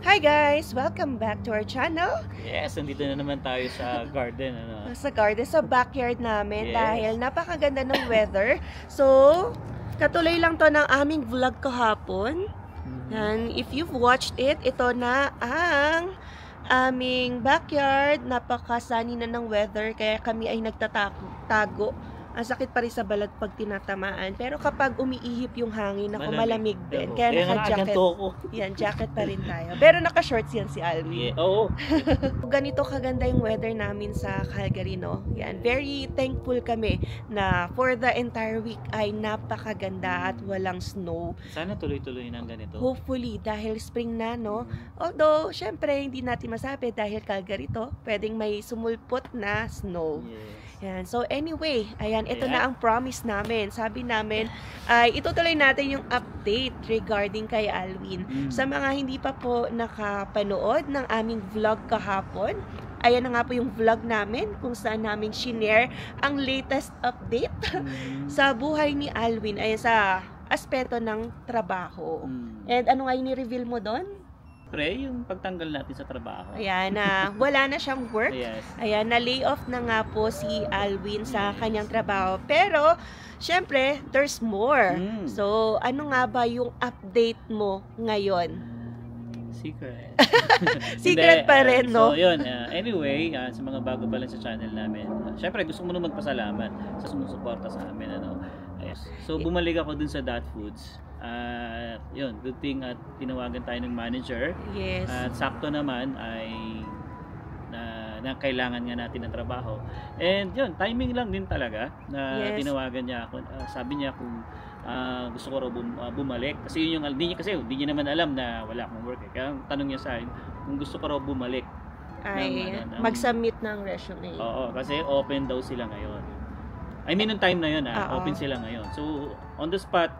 Hi guys! Welcome back to our channel. Yes, nandito na naman tayo sa garden. Sa garden, sa backyard namin. Yes. Dahil napakaganda ng weather. So, katuloy lang to ng aming vlog kahapon. And if you've watched it, ito na ang aming backyard. Napaka-sunny na ng weather, kaya kami ay nagtatago. Ang sakit pa rin sa balat pag tinatamaan. Pero kapag umiihip yung hangin, ako malamig din. Kaya naka-jacket. Yan, jacket pa rin tayo. Pero naka-shorts yan si Alvin. Yeah, oo. Ganito kaganda yung weather namin sa Calgary, no? Yan, very thankful kami na for the entire week ay napakaganda at walang snow. Sana tuloy-tuloy ng ganito. Hopefully, dahil spring na, no? Although, syempre, hindi natin masabi dahil Calgary to, pwedeng may sumulpot na snow. Yes. Yan. So anyway, ayan, ito na ang promise namin. Sabi namin, ay itutuloy natin yung update regarding kay Alvin. Sa mga hindi pa po nakapanood ng aming vlog kahapon, ayan na nga po yung vlog namin kung saan namin shinare ang latest update sa buhay ni Alvin, ayan, sa aspeto ng trabaho. And ano nga yung ni-reveal mo doon? Pre, yung pagtanggal natin sa trabaho. Ayan, na wala na siyang work. Yes. Ayan, na-lay off na nga po si Alvin sa kanyang trabaho. Pero, syempre, there's more. So, ano nga ba yung update mo ngayon? Secret. Secret pa rin, no? So, yun. Anyway, sa mga bago pa lang sa channel namin, syempre, gusto mo nung magpasalamat sa sumusuporta sa amin. So, bumalik ako dun sa Dot Foods. Yun, good thing at tinawagan tayo ng manager. Yes. At sakto naman ay na kailangan nga natin ng trabaho. And yun, timing lang din talaga na tinawagan niya ako. Sabi niya kung gusto ko raw bumalik. Kasi yun yung hindi niya naman alam na wala akong work. Kaya ang tanong niya sa akin kung gusto ko raw bumalik. Ay, mag-submit ng resume. Oo, kasi open daw sila ngayon. I mean, nung time na yun, open sila ngayon. So, on the spot,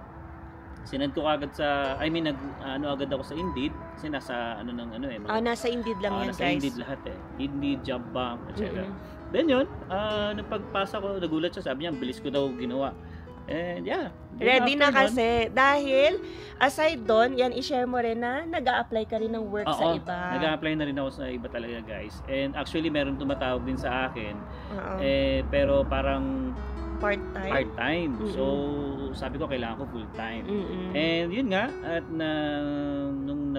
sinend ko agad agad ako sa Indeed kasi nasa nasa Indeed lang yan, nasa guys. Indeed lahat Indeed, Job Bank, etc. Then yun, nung pagpasa ko, nagulat siya, sabi niya, bilis ko daw ginawa. And yeah, ready na kasi. Dahil, aside doon, yan, i-share mo rin na nag-a-apply ka rin ng work sa iba. Nag-a-apply na rin ako sa iba talaga, guys. And actually, meron tumatawag din sa akin. Pero parang part-time. So, sabi ko kailangan ko full-time. And yun nga, at nung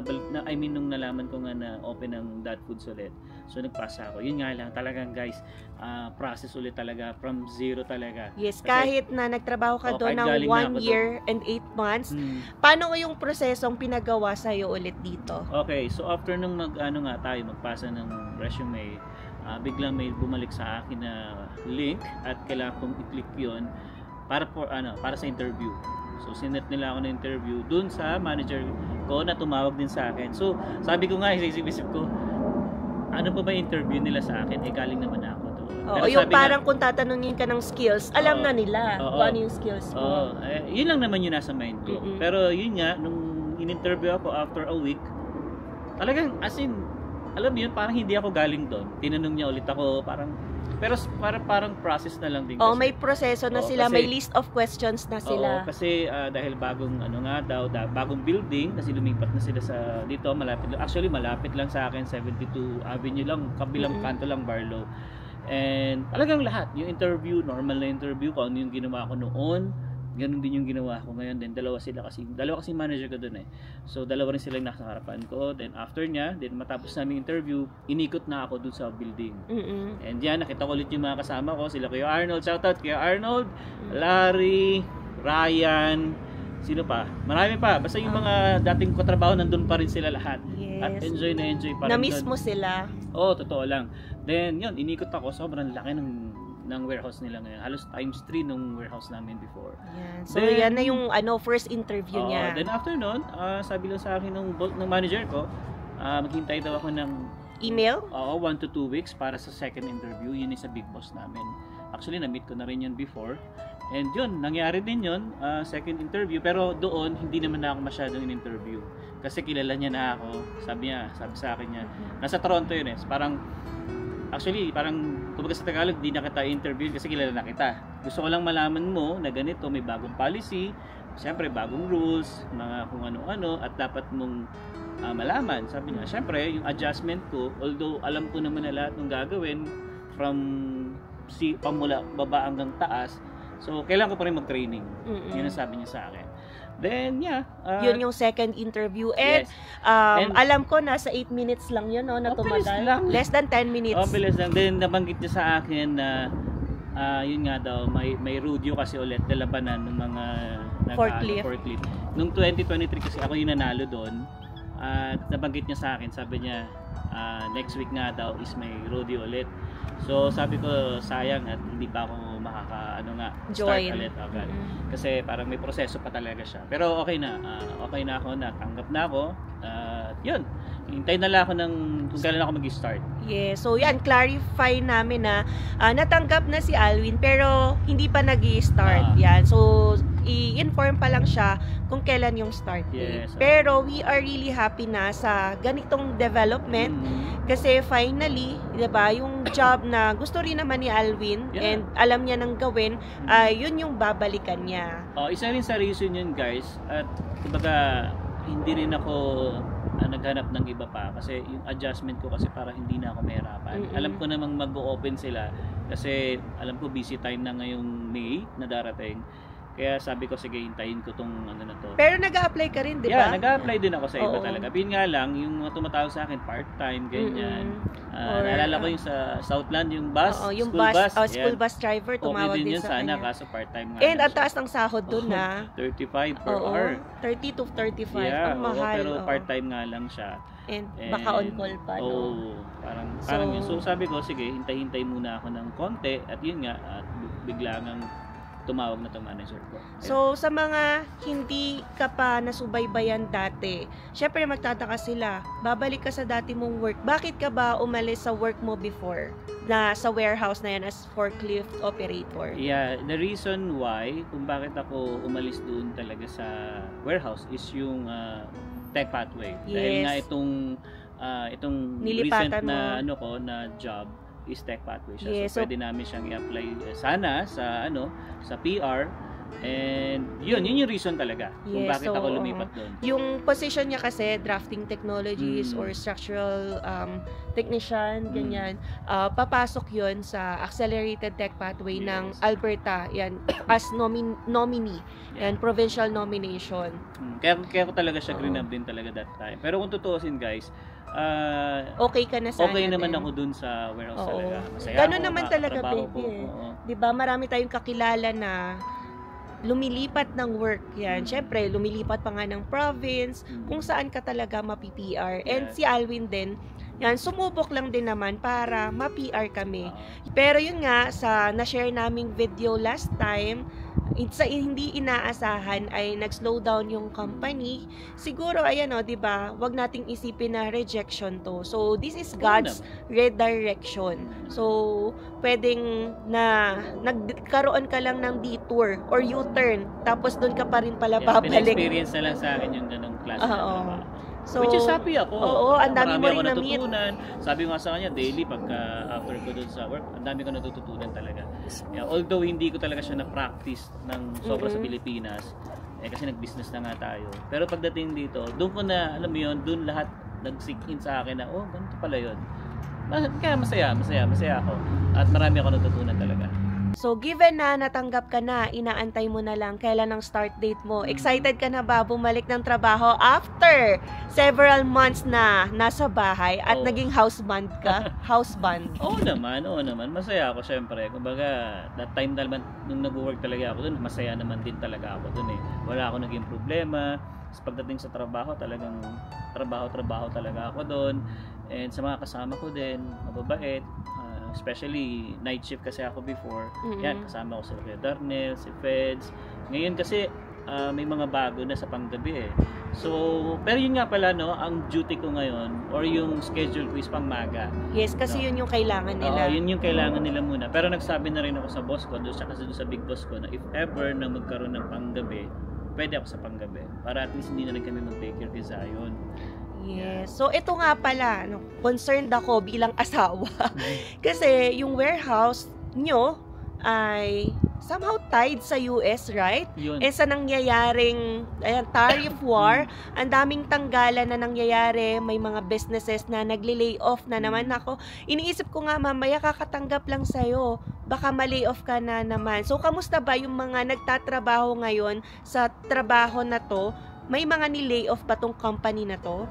nalaman ko nga na open ang Dot Foods ulit. So, nagpasa ako. Yun nga lang, talagang guys, process ulit talaga, from zero talaga. Yes, kasi, kahit na nagtrabaho ka doon ng 1 year and 8 months, paano yung prosesong pinagawa sa'yo ulit dito? Okay, so after nung magpasa ng resume, biglang may bumalik sa akin na link at kailangan kong i-click yun para sa interview. So sinet nila ako ng interview dun sa manager ko na tumawag din sa akin. So sabi ko nga, isip ko, ano pa ba interview nila sa akin? Galing naman ako doon. Yung parang kung tatanungin ka ng skills, alam na nila kung ano yung skills mo. Yun lang naman yung nasa mind ko. Pero yun nga, nung in-interview ako after a week, talagang as in, alam mo yun, parang hindi ako galing doon. Tinanong niya ulit ako, parang process na lang din kasi. May proseso na sila, kasi, may list of questions na sila. Kasi dahil bagong bagong building, kasi lumipat na sila sa dito, malapit lang sa akin, 72 Avenue lang, kabilang kanto lang, Barlow. And talagang lahat, yung interview, normal na interview, kung ano yung ginawa ko noon, ganun din yung ginawa ko ngayon. Then dalawa kasi manager ko doon So dalawa rin sila yung nasa harapan ko. Then after niya, matapos namin interview, inikot na ako doon sa building. And yan, nakita ko ulit yung mga kasama ko, sila Kuya Arnold, shoutout Kuya Arnold, Larry, Ryan, sino pa? Marami pa. Basta yung mga dating katrabaho, nandun pa rin sila lahat. Yes. At enjoy pa rin. Na-miss mo sila? Oo, totoo lang. Then yun, inikot ako, sobrang laki ng warehouse nila ngayon. Halos times 3 nung warehouse namin before. Yan. So, yan na yung first interview niya. Then after nun, sabi lang sa akin ng manager ko, maghintay daw ako ng email? 1 to 2 weeks para sa second interview. Yun sa big boss namin. Actually, na-meet ko na rin yun before. And yun, nangyari din yun, second interview. Pero doon, hindi naman na ako masyadong in-interview. Kasi kilala niya na ako. Sabi sa akin niya, nasa Toronto yun Parang kumbaga sa Tagalog, di na kita interview kasi kilala na kita. Gusto ko lang malaman mo na ganito, may bagong policy siyempre bagong rules, mga kung ano-ano, at dapat mong malaman. Sabi niya, siyempre, yung adjustment ko, although alam ko naman na lahat ng gagawin from pamula baba hanggang taas, so kailangan ko pa rin mag-training. Yun ang sabi niya sa akin. Then, yun yung second interview. And, yes. Alam ko, nasa 8 minutes lang yun, no, na tumagal. Less than 10 minutes. Bilis lang. Then, nabanggit niya sa akin na, yun nga daw, may rodeo kasi ulit nalabanan ng mga forklift. Nung 2023 kasi ako yung nanalo doon. At nabanggit niya sa akin, sabi niya, next week nga daw is may rodeo ulit. So, sabi ko, sayang at hindi pa ako start ulit agad. Kasi parang may proseso pa talaga siya. Pero okay na ako, natanggap na ako. Yun, hintay na lang ako kung kailan ako mag-start. Yeah, so yan, clarify namin na natanggap na si Alwin pero hindi pa nag-i-start. Yan, so i-inform pa lang siya kung kailan yung start date. Yes, pero we are really happy na sa ganitong development kasi finally, 'di ba, yung job na gusto rin naman ni Alwin and alam niya nang gawin, yun yung babalikan niya. Isa rin sa reason yun, guys. At kumbaga hindi rin ako naghanap ng iba pa kasi yung adjustment ko kasi para hindi na ako mahirapan. Alam ko namang mag-o-open sila kasi alam ko busy time na ngayong May na darating. Kaya sabi ko, sige, hintayin ko tong na to. Pero nag-a-apply ka rin, di ba? Yeah, nag-a-apply din ako sa iba talaga. Yun nga lang, yung tumatawag sa akin, part-time, ganyan. Naalala ko yung sa Southland, yung bus, yung school bus. School bus driver, tumawag din sa kanya. Kaso part-time nga. And ang taas ng sahod dun na. 35 per hour. 30 to 35. Yeah, ang mahal. Pero part-time nga lang siya. And baka on-call pa, no? Parang yun. So sabi ko, sige, hintay-hintay muna ako ng konti. At yun nga, at bigla ngang tumawag na itong manager ko. So, sa mga hindi ka pa nasubaybayan dati, syempre magtataka sila, babalik ka sa dati mong work. Bakit ka ba umalis sa work mo before? Na sa warehouse na yan as forklift operator? Yeah, the reason why, kung bakit ako umalis doon talaga sa warehouse is yung tech pathway. Yes. Dahil nga itong nilipatan recent na job is tech pathway siya. Yes, so pwede namin siyang i-apply sana sa PR, and yun yung reason talaga kung bakit ako lumipat doon. Yung position niya kasi drafting technologies or structural technician, ganyan. Papasok yun sa accelerated tech pathway ng Alberta, yan, as nominee. Yan, provincial nomination. Kaya ko talaga siya green up din talaga that time. Pero kung tutuusin, guys, okay ka na sana. Okay naman ako dun sa warehouse talaga. Masaya Ganun naman talaga, baby. 'Di ba? Marami tayong kakilala na lumilipat ng work. Yan. Syempre, lumilipat pa nga ng province, kung saan ka talaga ma-PR. And si Alwin din, yan, sumubok lang din naman para ma-PR kami. Pero yun nga, sa na-share naming video last time, sa hindi inaasahan ay nag-slow down yung company. Siguro, ayan o, diba, wag nating isipin na rejection to. So, this is God's redirection. So, pwedeng na nagkaroon ka lang ng detour or U-turn, tapos doon ka pa rin pala babalik. Pina-experience na lang sa akin yung ganong klase na trabaho. So, which is happy ako. Oo, ang dami mo rin na-meet. Sabi ko nga sa kanya, daily, pagka after ko doon sa work, ang dami ko natututunan talaga. Yeah, although hindi ko talaga siya na-practice ng sobra sa Pilipinas, kasi nag-business na nga tayo. Pero pagdating dito, doon ko na, alam mo yun, doon lahat nag-sink in sa akin na, ganito pala yun. Kaya masaya ako. At marami ako natutunan talaga. So, given na natanggap ka na, inaantay mo na lang kailan ang start date mo. Excited ka na ba bumalik ng trabaho after several months na nasa bahay at naging houseband ka? Houseband. Oo naman. Masaya ako, syempre. Kumbaga, that time naman, nung nag-work talaga ako dun, masaya naman din talaga ako dun eh. Wala ako naging problema. Pagdating sa trabaho, talagang trabaho talaga ako dun. And sa mga kasama ko din, mababait. Especially night shift kasi ako before. Yan, kasama ko si Kuya Darnell, si Feds. Ngayon kasi may mga bago na sa panggabi eh. So, pero yun nga pala, no, ang duty ko ngayon or yung schedule ko is pangmaga. Yes, kasi yun yung kailangan nila. Yun yung kailangan nila muna. Pero nagsabi na rin ako sa boss ko, doon siya kasi doon sa big boss ko, na if ever na magkaroon ng panggabi, pwede ako sa panggabi. Para at least hindi na rin kami mag-take care kay Zion. Yes. So, ito nga pala, concerned ako bilang asawa. Kasi, yung warehouse nyo ay somehow tied sa US, right? Yun. Eh sa nangyayaring tariff war, ang daming tanggalan na nangyayari, may mga businesses na nagle-lay off na naman. Ako, iniisip ko nga mamaya kakatanggap lang sa'yo, baka ma-lay off ka na naman. So kamusta ba yung mga nagtatrabaho ngayon sa trabaho na to? May mga ni-lay off ba tong company na to?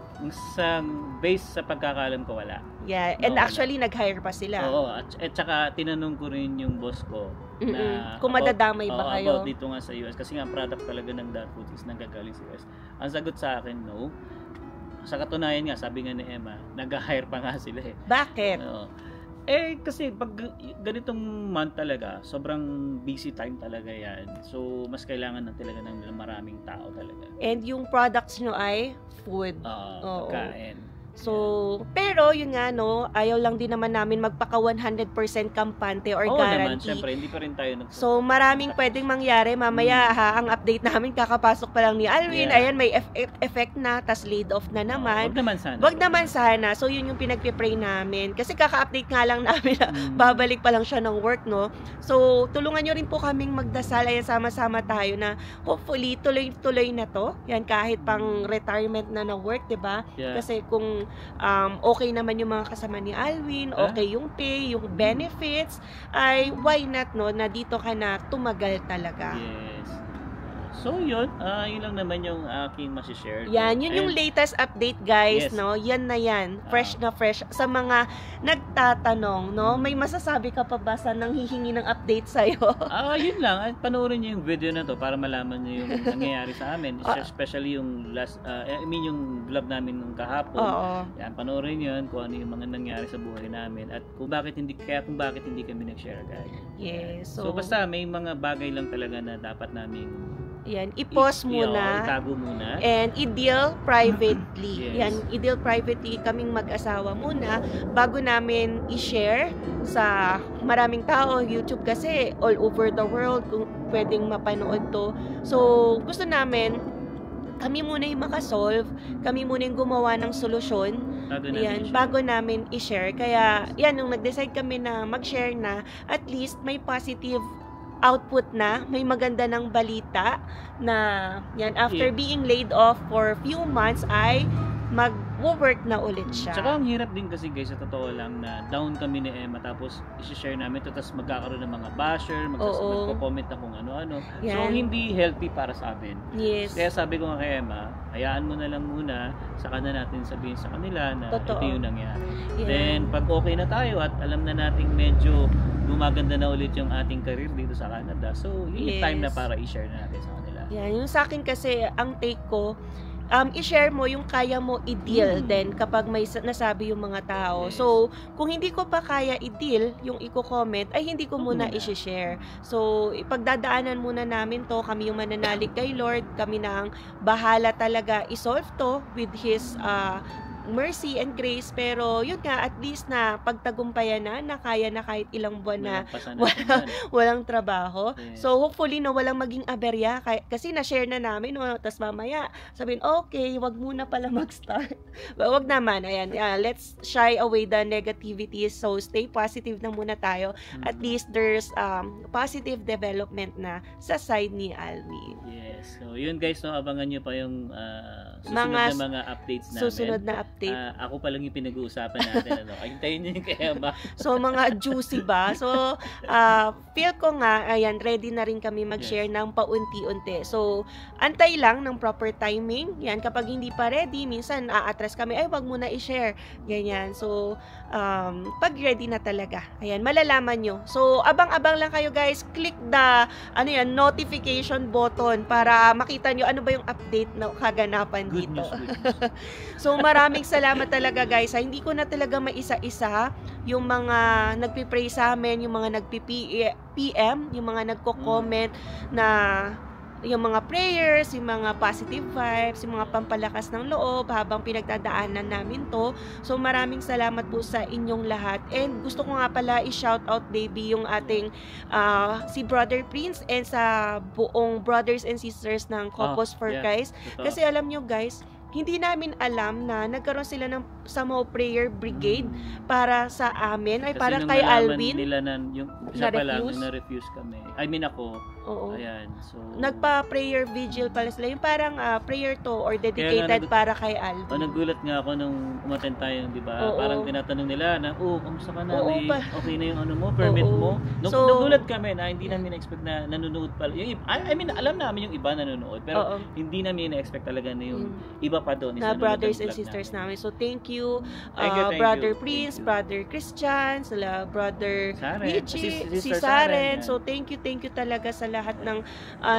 Sa base sa pagkakalam ko, wala. Yeah, and No, actually nag-hire pa sila. Oo, at saka tinanong ko rin yung boss ko na kung madadamay ba kayo? About dito nga sa US, kasi nga product talaga ng Dot Foods is nanggagaling sa US. Ang sagot sa akin, no. Sa katunayan nga, sabi nga ni Emma, nag-hire pa nga sila eh. Bakit? Kasi pag ganitong month talaga, sobrang busy time talaga yan. So, mas kailangan na talaga ng maraming tao talaga. And yung products nyo ay food. Oo. Pagkain. So, pero yun nga no, ayaw lang din naman namin magpaka 100% kampante or Oo naman, guarantee. syempre, hindi pa rin tayo So, maraming pwedeng mangyari. Mamaya, ang update namin, kakapasok pa lang ni Alwin. Yeah. Ayan, may effect na, tas laid off na naman. Wag naman sana. Wag naman sana. So, yun yung pinagpipray namin. Kasi kaka-update nga lang namin na babalik pa lang siya ng work, no? So, tulungan nyo rin po kaming magdasal. Ayan, sama-sama tayo na hopefully, tuloy-tuloy na to. Yan, kahit pang retirement na work, diba? Yeah. Kasi kung okay naman yung mga kasama ni Alwin, okay yung pay, yung benefits, ay why not, no? Na dito ka na tumagal talaga. Yes. So yun, yun lang naman yung aking masishare. Yan, yun yung latest update, guys, Yes. no? Yan na yan. Fresh na fresh. Sa mga nagtatanong, no? May masasabi ka pa ba sa nanghihingi ng update sa'yo? Yun lang. Panoorin niyo yung video na to para malaman niyo yung nangyayari sa amin. Especially yung yung vlog namin nung kahapon. Oo. Yan, panoorin niyo yun kung ano yung mga nangyari sa buhay namin at kung bakit hindi kami nag-share agad. Yes. So basta may mga bagay lang talaga na dapat namin yan, i-pause muna. itago muna. And i-deal privately. Yes. Yan, i-deal privately kaming mag-asawa muna bago namin i-share sa maraming tao. YouTube kasi all over the world kung pwedeng mapanood to. So, gusto namin kami muna yung makasolve, kami muna yung gumawa ng solusyon. Bago namin i-share. Kaya, yan, nung nag-decide kami na mag-share na, at least may positive output na, may maganda ng balita na yan, after being laid off for few months ay mag-work na ulit siya. Tsaka ang hirap din kasi guys, sa totoo lang na down kami ni Emma tapos isi-share namin ito tapos magkakaroon ng mga basher, magko-comment na kung ano-ano. Yan. So hindi healthy para sa amin. Yes. Kaya sabi ko nga kay Emma, hayaan mo na lang muna, saka na natin sabihin sa kanila na ito yung nangyari. Yeah. Then pag okay na tayo at alam na nating medyo gumaganda na ulit yung ating career dito sa Canada, so yun yung time na para i-share na natin sa kanila. Yan, yung sa akin kasi, ang take ko, i-share mo yung kaya mo i-deal din kapag may nasabi yung mga tao. Yes. So, kung hindi ko pa kaya i-deal yung i-comment, ay hindi ko muna i-share. So, ipagdadaanan muna namin to, kami yung mananalig kay Lord, kami na ang bahala talaga i-solve to with His mercy and grace, pero yun nga, at least na pagtagumpayan na kaya na kahit ilang buwan na walang trabaho. Yes. So hopefully no, walang maging aberya kasi na-share na namin, no, tapos mamaya sabihin, okay, wag muna pala mag-start. Wag naman, ayan, let's shy away the negativity, so stay positive na muna tayo. At least there's positive development na sa side ni Alwin. Yes. So yun guys, no, abangan nyo pa yung susunod na mga updates namin. Susunod na update. Ako pa lang yung pinag-uusapan natin. Hintayin nyo yung kay Emma. So, mga juicy ba? So, feel ko nga, ayan, ready na rin kami mag-share ng paunti-unti. So, antay lang ng proper timing. Yan, kapag hindi pa ready, minsan a-atras kami, ay, wag mo na i-share. Ganyan. So, pag ready na talaga, ayan, malalaman nyo. So, abang-abang lang kayo guys. Click the, notification button para makita nyo ano ba yung update na kaganapan Good dito. News. So, maraming salamat talaga guys. Hindi ko na talaga maisa-isa yung mga nagpipray sa amin, yung mga nagpi-PM, yung mga nagko-comment na yung mga prayers, yung mga positive vibes, yung mga pampalakas ng loob habang pinagdadaanan namin to. So maraming salamat po sa inyong lahat. And gusto ko nga pala i-shout out baby yung ating si Brother Prince and sa buong brothers and sisters ng Copos for Christ. Kasi alam nyo guys, hindi namin alam na nagkaroon sila ng Samoa Prayer Brigade para sa amin, ay Kasi para nung kay nalaman Alvin. nila na yung siya pa lang, Na-refuse? na-refuse kami. I mean ako. Oo. Ayan. So, Nagpa-prayer vigil pala sila. Yung parang prayer to or dedicated para kay Alvin. nagulat nga ako nung umattend tayo, di ba? Oo. Parang tinatanong nila na, kamusta ka na? Oo, Okay na yung ano mo, permit Oo. mo? Nagulat kami na hindi namin expect na nanonood pala. I mean, alam namin yung iba nanonood, pero Oo. hindi namin na-expect talaga na yung iba pa doon. Na brothers and sisters namin. So, thank you, Thank Brother you. Prince, Thank you. Brother Christian, sila Brother Saren. Richie, si Sister Saren. yan. So, thank you talaga sa lahat ng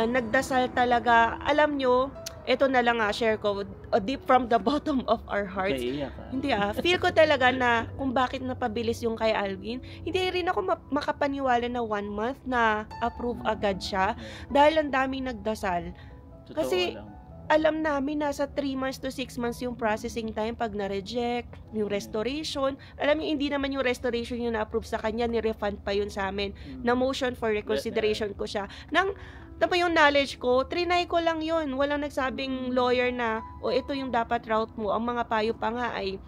nagdasal talaga. Alam nyo, ito na lang share ko, deep from the bottom of our hearts. Naiiyak ka. Hindi feel ko talaga na kung bakit napabilis yung kay Alvin, hindi rin ako makapaniwala na 1 month na approve agad siya dahil ang daming nagdasal. Totoo Kasi, lang. alam namin nasa 3 months to 6 months yung processing time pag na-reject, yung restoration. Alam niyo, hindi naman yung restoration yung na-approve sa kanya, ni-refund pa yun sa amin. Na motion for reconsideration ko siya. Tapos yung knowledge ko, trinay ko lang yun. Walang nagsabing lawyer na, ito yung dapat route mo. Ang mga payo pa nga ay,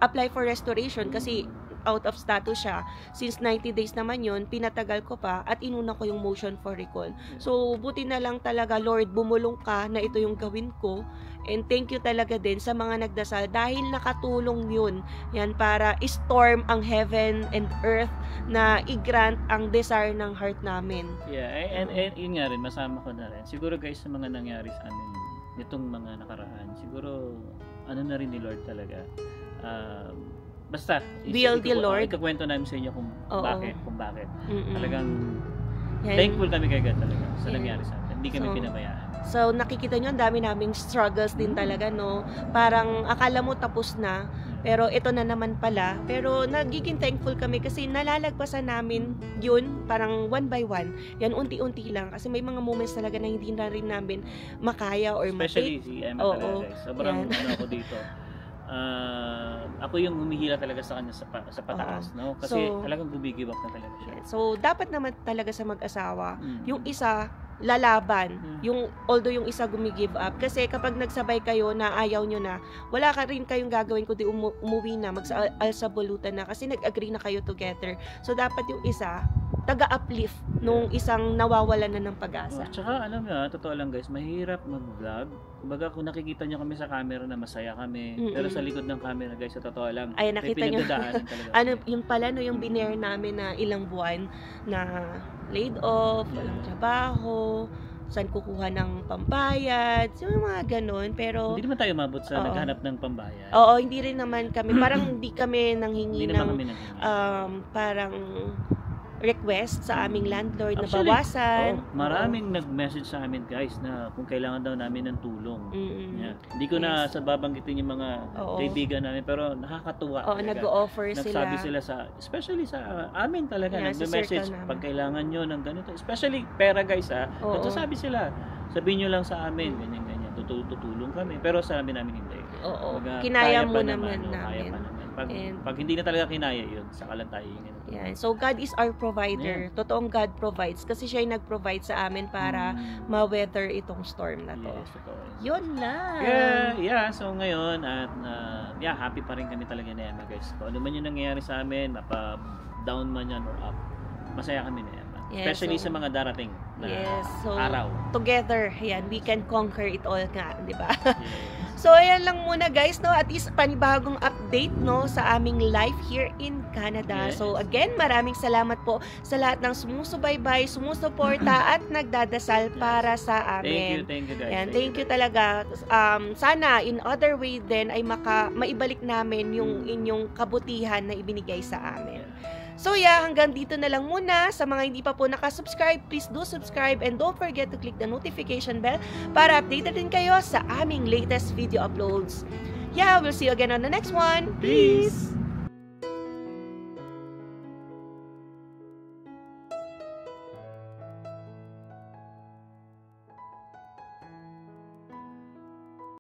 apply for restoration kasi out of status siya. Since 90 days naman yun, pinatagal ko pa at inuna ko yung motion for recall. So, buti na lang talaga, Lord, bumulong ka na ito yung gawin ko. And thank you talaga din sa mga nagdasal dahil nakatulong yun. Yan, para storm ang heaven and earth na i-grant ang desire ng heart namin. Yeah, and yun nga rin, masama ko na rin. Siguro guys, sa mga nangyari sa amin nitong mga nakaraan, siguro, na rin ni Lord talaga. Basta, Will the Lord. Ikakwento namin sa inyo kung bakit. Talagang Yan. thankful kami kay God talaga sa nangyari sa atin. Hindi kami pinabayaan. So, nakikita nyo, ang dami naming struggles din talaga, no? Parang, akala mo tapos na, pero ito na naman pala. Pero, nagiging thankful kami kasi nalalagpasan namin yun, parang 1 by 1. Yan, unti-unti lang. Kasi may mga moments talaga na hindi na rin namin makaya or Especially si Emma talaga, guys. Sobrang ako dito. Ako yung humihila talaga sa kanya sa pataas, no? Kasi talagang gumigive up na talaga siya. So, dapat naman talaga sa mag-asawa, yung isa lalaban, although yung isa gumigive up. Kasi kapag nagsabay kayo na ayaw nyo na, wala ka rin kayong gagawin kundi umuwi na, mag-alsabulutan na, kasi nag-agree na kayo together. So, dapat yung isa, taga-uplift nung isang nawawalan na ng pag-asa. Tsaka alam mo, totoo lang guys, mahirap mag-vlog. Kumbaga kung nakikita nyo kami sa camera na masaya kami, pero sa likod ng camera guys, sa totoo lang, ay nakita nyo, talaga. yung pala no, yung binare namin na ilang buwan na laid off, walang trabaho, saan kukuha ng pambayad, yung mga ganun, pero hindi naman tayo mabot sa naghanap ng pambayad. Oo, hindi rin naman kami, parang hindi kami nanghingi hindi ng parang request sa aming landlord. Actually, na bawasan. Maraming nag-message sa amin guys na kung kailangan daw namin ng tulong. Yeah. Hindi ko na sa babanggitin yung mga kaibigan namin, pero nakakatuwa. Nag-o-offer sila. Nagsabi sila especially sa amin talaga, nag-message pag kailangan nyo ng ganito. Especially pera guys nagsasabi sila, sabihin nyo lang sa amin, ganyan, tutulong kami. Pero sabi namin hindi. Kinaya mo naman namin. Pag hindi na talaga kinaya yun, saka lang tayo yung yan. So, God is our provider. Yeah. Totoong God provides. Kasi siya yung nag-provide sa amin para ma-weather itong storm na to. Yes, totoo. Yun lang. Yeah. So, ngayon, at happy pa rin kami talaga na Emma, guys. Kung ano man yung nangyayari sa amin, mapa-down man yan or up, masaya kami na Emma. Yes, especially sa mga darating na araw. Together, we can conquer it all nga, di ba? Yes. So, ayan lang muna guys, no? At least panibagong update, no? Sa aming life here in Canada. Yes. So, again, maraming salamat po sa lahat ng sumusubaybay, sumusuporta at nagdadasal para sa amin. Thank you guys. Ayan, thank you talaga. Sana, in other way din, ay maibalik namin yung inyong kabutihan na ibinigay sa amin. So hanggang dito na lang muna. Sa mga hindi pa po nakasubscribe, please do subscribe and don't forget to click the notification bell para updated din kayo sa aming latest video uploads. We'll see you again on the next one. Peace!